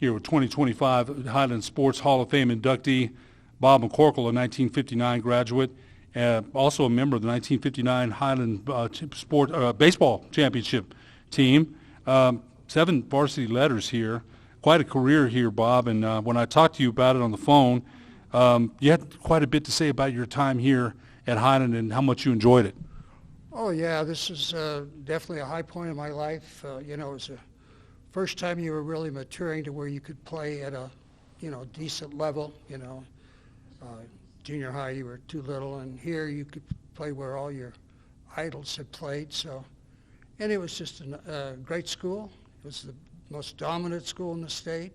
here with 2025 Highland Sports Hall of Fame inductee Bob McCorkel, a 1959 graduate, also a member of the 1959 Highland baseball championship team. 7 varsity letters here. Quite a career here, Bob. And when I talked to you about it on the phone, you had quite a bit to say about your time here at Highland and how much you enjoyed it. Oh, yeah, this is definitely a high point in my life. It was the first time you were really maturing to where you could play at a, decent level. Junior high, you were too little, and here you could play where all your idols had played. And it was just a great school. It was the most dominant school in the state,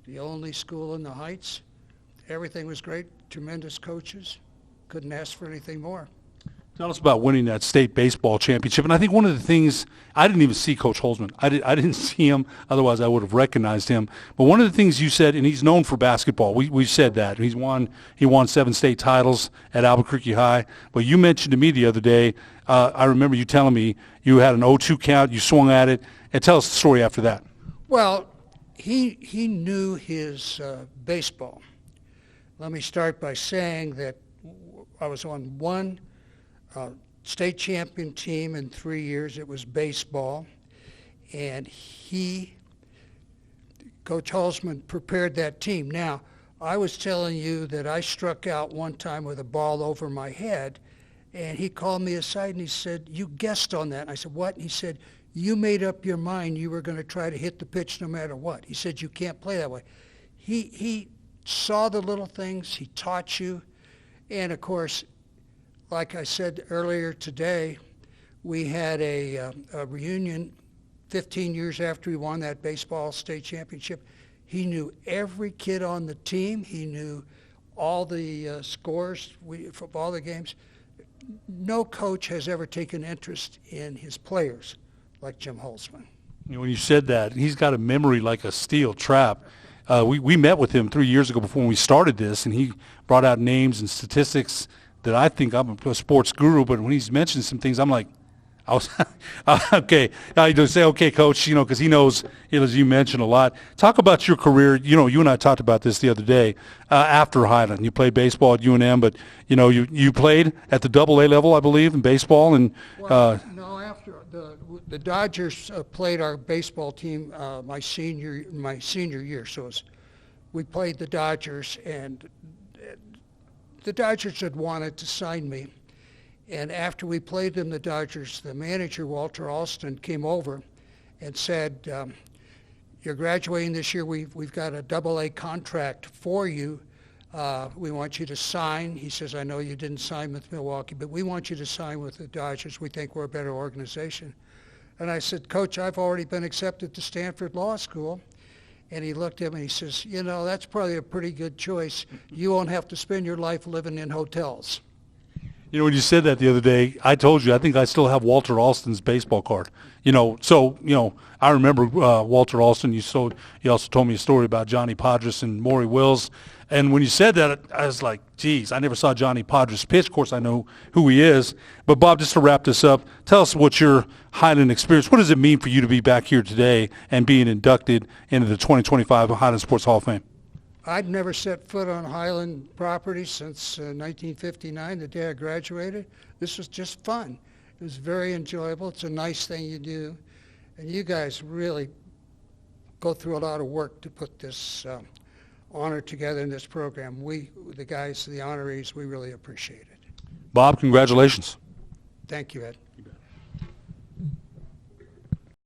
the only school in the Heights. Everything was great, tremendous coaches. Couldn't ask for anything more. Tell us about winning that state baseball championship. And I think one of the things, I didn't even see Coach Holzman. I didn't see him, otherwise I would have recognized him. But one of the things you said, and he's known for basketball, we said that. He won 7 state titles at Albuquerque High. But you mentioned to me the other day, I remember you telling me you had an 0-2 count, you swung at it. And tell us the story after that. Well, he knew his baseball. Let me start by saying that I was on one state champion team in 3 years. It was baseball. And Coach Holzman, prepared that team. Now, I was telling you that I struck out one time with a ball over my head, and he called me aside and he said, "You guessed on that." And I said, "What?" And he said, "You made up your mind you were going to try to hit the pitch no matter what." He said, "You can't play that way." He saw the little things. He taught you. And, of course, like I said earlier today, we had a reunion 15 years after we won that baseball state championship. He knew every kid on the team. He knew all the scores for all the games. No coach has ever taken interest in his players like Jim Holzman. When you said that, he's got a memory like a steel trap. We met with him 3 years ago before we started this, and he brought out names and statistics that I think I'm a sports guru, but when he's mentioned some things, I'm like, okay. I just say, okay, Coach, because he knows, as you mentioned a lot. Talk about your career. You and I talked about this the other day after Highland. You played baseball at UNM, but, you played at the AA level, I believe, in baseball. And no, after the Dodgers played our baseball team my senior year. So we played the Dodgers, and the Dodgers had wanted to sign me. And after we played them, the Dodgers, the manager, Walter Alston, came over and said, "You're graduating this year. We've got a AA contract for you. We want you to sign." He says, "I know you didn't sign with Milwaukee, but we want you to sign with the Dodgers. We think we're a better organization." And I said, "Coach, I've already been accepted to Stanford Law School." And he looked at me and he says, "That's probably a pretty good choice. You won't have to spend your life living in hotels." When you said that the other day, I told you I think I still have Walter Alston's baseball card. I remember Walter Alston. You also told me a story about Johnny Podres and Maury Wills. And when you said that, I was like, geez, I never saw Johnny Podres pitch. Of course, I know who he is. But, Bob, just to wrap this up, tell us what your Highland experience, what does it mean for you to be back here today and being inducted into the 2025 Highland Sports Hall of Fame? I'd never set foot on Highland property since 1959, the day I graduated. This was just fun. It was very enjoyable. It's a nice thing you do. And you guys really go through a lot of work to put this honor together in this program. We, the guys, the honorees, we really appreciate it. Bob, congratulations. Thank you, Ed.